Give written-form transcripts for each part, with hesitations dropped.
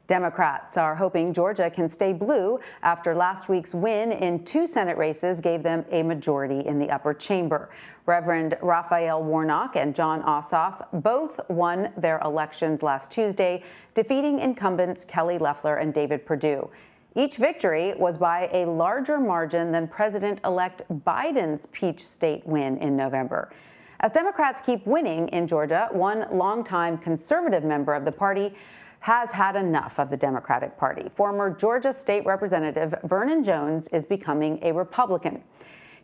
Democrats are hoping Georgia can stay blue after last week's win in 2 Senate races gave them a majority in the upper chamber. Reverend Raphael Warnock and John Ossoff both won their elections last Tuesday, defeating incumbents Kelly Loeffler and David Perdue. Each victory was by a larger margin than President-elect Biden's Peach State win in November. As Democrats keep winning in Georgia, one longtime conservative member of the party has had enough of the Democratic Party. Former Georgia State Representative Vernon Jones is becoming a Republican.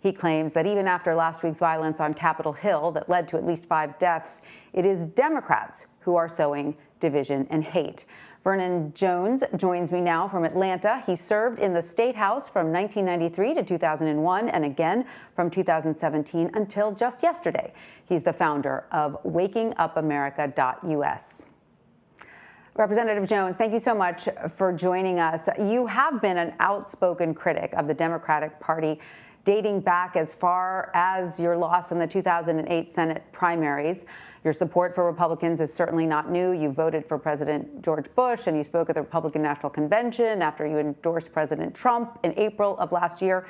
He claims that even after last week's violence on Capitol Hill that led to at least 5 deaths, it is Democrats who are sowing division and hate. Vernon Jones joins me now from Atlanta. He served in the State House from 1993 to 2001 and again from 2017 until just yesterday. He's the founder of WakingUpAmerica.us. Representative Jones, thank you so much for joining us. You have been an outspoken critic of the Democratic Party dating back as far as your loss in the 2008 Senate primaries. Your support for Republicans is certainly not new. You voted for President George Bush and you spoke at the Republican National Convention after you endorsed President Trump in April of last year.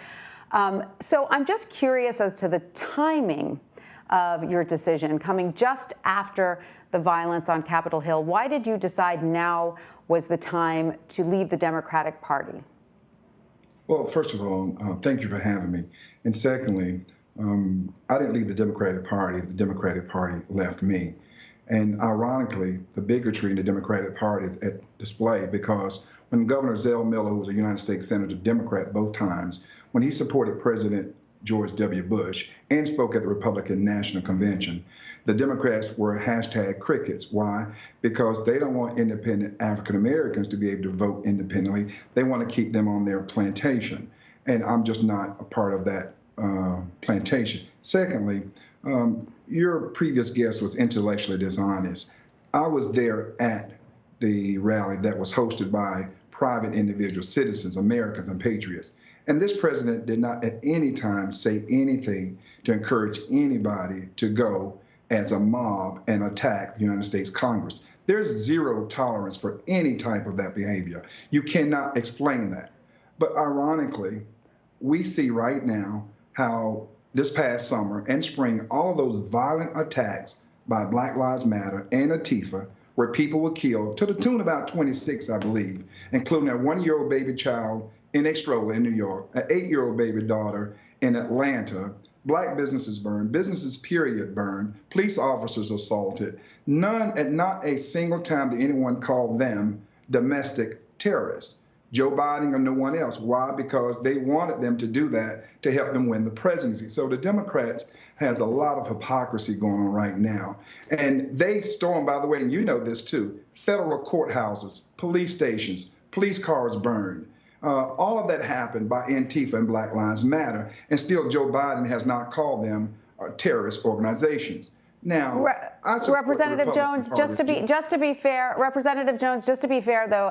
So I'm just curious as to the timing of your decision coming just after the violence on Capitol Hill. Why did you decide now was the time to leave the Democratic Party? Well, first of all, thank you for having me. And secondly, I didn't leave the Democratic Party. The Democratic Party left me. And ironically, the bigotry in the Democratic Party is at display because when Governor Zell Miller, who was a United States Senator, Democrat both times, when he supported President George W. Bush and spoke at the Republican National Convention, the Democrats were #crickets. Why? Because they don't want independent African Americans to be able to vote independently. They want to keep them on their plantation. And I'm just not a part of that plantation. Secondly, your previous guest was intellectually dishonest. I was there at the rally that was hosted by private individuals, citizens, Americans, and patriots. And this president did not at any time say anything to encourage anybody to go as a mob and attack the United States Congress. There's zero tolerance for any type of that behavior. You cannot explain that. But ironically, we see right now how this past summer and spring, all of those violent attacks by Black Lives Matter and Antifa, where people were killed to the tune of about 26, I believe, including a 1-year-old baby child in a stroller in New York, an 8-year-old baby daughter in Atlanta, Black businesses burned, businesses period burned, police officers assaulted. Not a single time did anyone call them domestic terrorists. Joe Biden or no one else. Why? Because they wanted them to do that to help them win the presidency. So the Democrats has a lot of hypocrisy going on right now. And they stormed, by the way, and you know this too, federal courthouses, police stations, police cars burned. All of that happened by Antifa and Black Lives Matter, and still Joe Biden has not called them terrorist organizations. Now, Representative Jones, just to be fair, Representative Jones, just to be fair, though,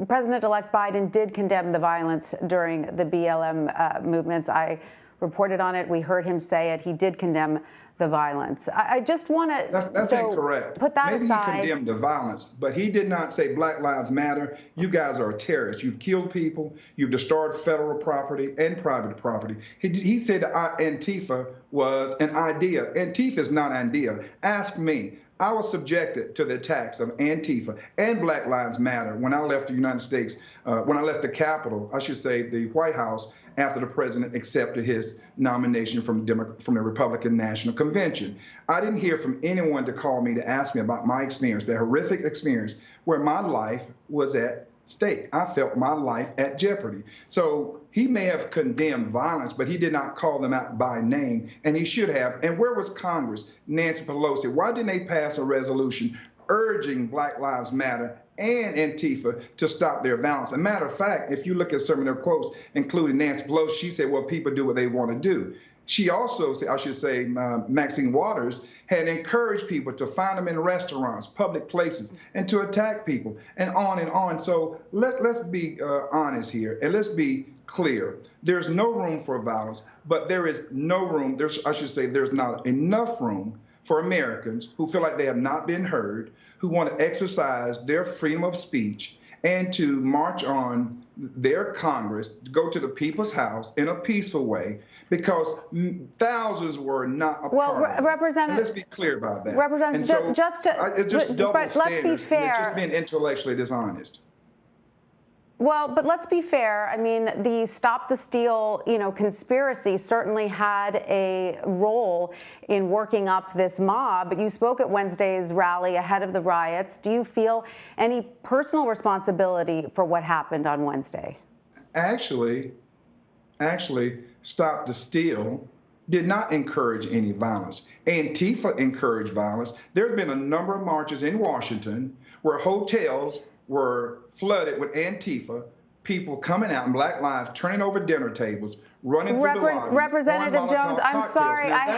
President-elect Biden did condemn the violence during the BLM movements. I reported on it. We heard him say it. He did condemn the violence. I just want to that's incorrect. Put that Maybe aside. He condemned the violence, but he did not say Black Lives Matter. You guys are terrorists. You've killed people. You've destroyed federal property and private property. He said that Antifa was an idea. Antifa is not an idea. Ask me. I was subjected to the attacks of Antifa and Black Lives Matter when I left the United States, when I left the Capitol, I should say the White House, after the president accepted his nomination from the Republican National Convention. I didn't hear from anyone to call me to ask me about my experience, the horrific experience where my life was at stake. I felt my life at jeopardy. So he may have condemned violence, but he did not call them out by name, and he should have. And where was Congress, Nancy Pelosi? Why didn't they pass a resolution urging Black Lives Matter and Antifa to stop their violence? As a matter of fact, if you look at some of their quotes, including Nancy Pelosi, she said, well, people do what they want to do. She also, I should say, Maxine Waters, had encouraged people to find them in restaurants, public places, and to attack people, and on and on. So let's be honest here, and let's be clear. There's no room for violence, but there is no room, there's not enough room for Americans who feel like they have not been heard, who want to exercise their freedom of speech and to march on their Congress, to go to the people's house in a peaceful way, because thousands were not a part of it. And let's be clear about that. And so it's just double standards. It's just being intellectually dishonest. Well, but let's be fair. I mean, the Stop the Steal, conspiracy certainly had a role in working up this mob. You spoke at Wednesday's rally ahead of the riots. Do you feel any personal responsibility for what happened on Wednesday? Actually, Stop the Steal did not encourage any violence. Antifa encouraged violence. There have been a number of marches in Washington where hotels were flooded with Antifa, people coming out in Black lives, turning over dinner tables, running through the lobby. Representative Jones, I'm sorry, I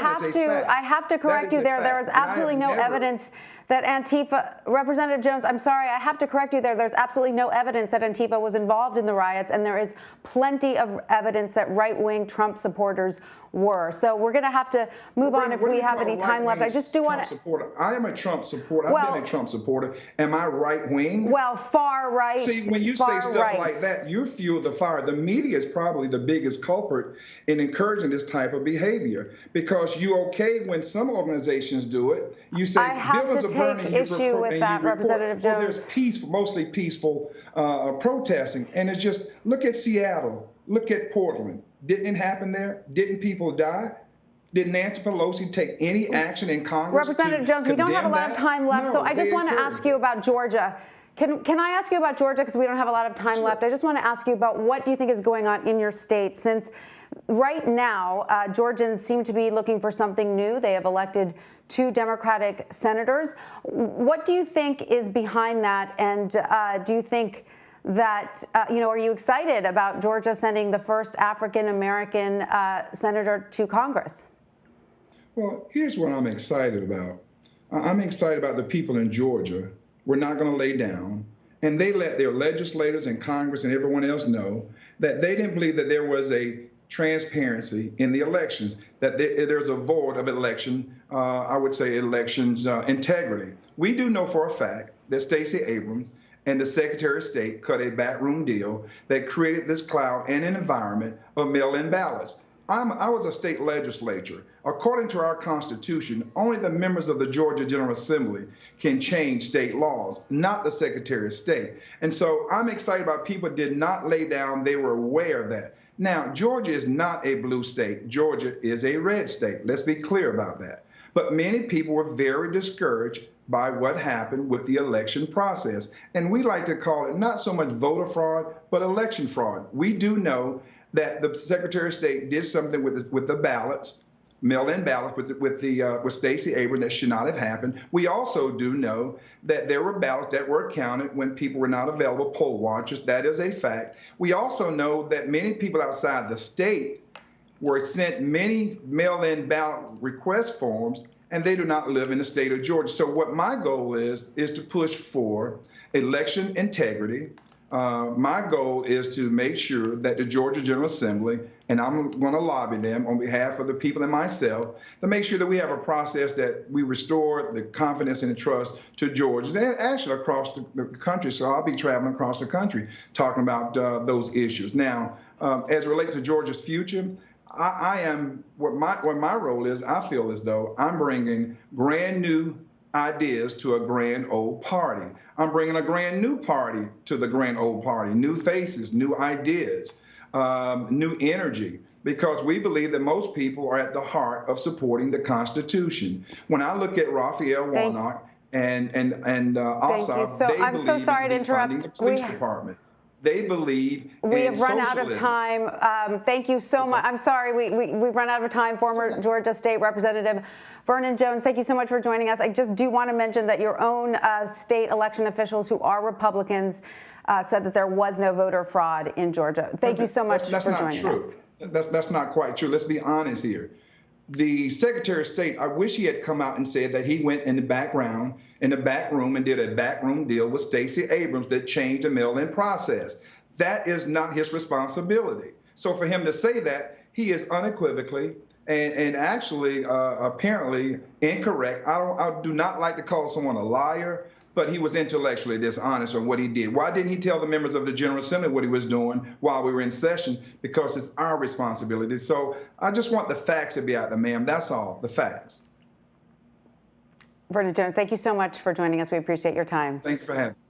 have to correct you there. There is absolutely no evidence that Antifa, Representative Jones, I'm sorry, I have to correct you there. There's absolutely no evidence that Antifa was involved in the riots, and there is plenty of evidence that right-wing Trump supporters were. So we're going to have to move on if we have any time left. I just do want to. I am a Trump supporter. I've been a Trump supporter. Am I right-wing? Well, far right. See, when you say stuff like that, you fuel the fire. The media is probably the biggest culprit in encouraging this type of behavior, because you okay when some organizations do it. You say buildings are burning. I have to take issue with that, Representative Jones. Well, there's mostly peaceful protesting, and it's just, look at Seattle, look at Portland. Didn't it happen there? Didn't people die? Did Nancy Pelosi take any action in Congress? Representative Jones, we don't have a lot of time left, so I just want to ask you about Georgia. Can I ask you about Georgia, because we don't have a lot of time left? I just want to ask you about what do you think is going on in your state, since right now Georgians seem to be looking for something new. They have elected 2 Democratic senators. What do you think is behind that, and do you think that, are you excited about Georgia sending the first African-American senator to Congress? Well, here's what I'm excited about. I'm excited about the people in Georgia. We're not going to lay down. And they let their legislators and Congress and everyone else know that they didn't believe that there was a transparency in the elections, that there's a void of election, I would say elections integrity. We do know for a fact that Stacey Abrams and the Secretary of State cut a backroom deal that created this cloud and an environment of mail-in ballots. I was a state legislature. According to our Constitution, only the members of the Georgia General Assembly can change state laws, not the Secretary of State. And so I'm excited about people did not lay down. They were aware of that. Now, Georgia is not a blue state. Georgia is a red state. Let's be clear about that. But many people were very discouraged by what happened with the election process. And we like to call it not so much voter fraud, but election fraud. We do know that the Secretary of State did something with the ballots, mail-in ballots with Stacey Abrams that should not have happened. We also do know that there were ballots that were counted when people were not available, poll watchers. That is a fact. We also know that many people outside the state were sent many mail-in ballot request forms, and they do not live in the state of Georgia. So what my goal is to push for election integrity. My goal is to make sure that the Georgia General Assembly, and I'm going to lobby them on behalf of the people and myself, to make sure that we have a process that we restore the confidence and the trust to Georgia and actually across the country. So I'll be traveling across the country talking about those issues. Now, as it relates to Georgia's future, I am, what my role is, I feel as though I'm bringing brand new ideas to a grand old party. I'm bringing a grand new party to the grand old party, new faces, new ideas, new energy, because we believe that most people are at the heart of supporting the Constitution. When I look at Raphael Warnock and Ossoff, they I'm so sorry to interrupt. The police department. They believe we have run out of time. Thank you so much. I'm sorry, we've run out of time. Former Georgia State Representative Vernon Jones, thank you so much for joining us. I just do want to mention that your own state election officials who are Republicans said that there was no voter fraud in Georgia. Thank you so much for joining us. That's not quite true. Let's be honest here. The Secretary of State, I wish he had come out and said that he went in the background, in the back room, and did a backroom deal with Stacey Abrams that changed the mail-in process. That is not his responsibility. So for him to say that, he is unequivocally and actually apparently incorrect. I do not like to call someone a liar, but he was intellectually dishonest on what he did. Why didn't he tell the members of the General Assembly what he was doing while we were in session? Because it's our responsibility. So I just want the facts to be out there, ma'am. That's all, the facts. Vernon Jones, thank you so much for joining us. We appreciate your time. Thank you for having me.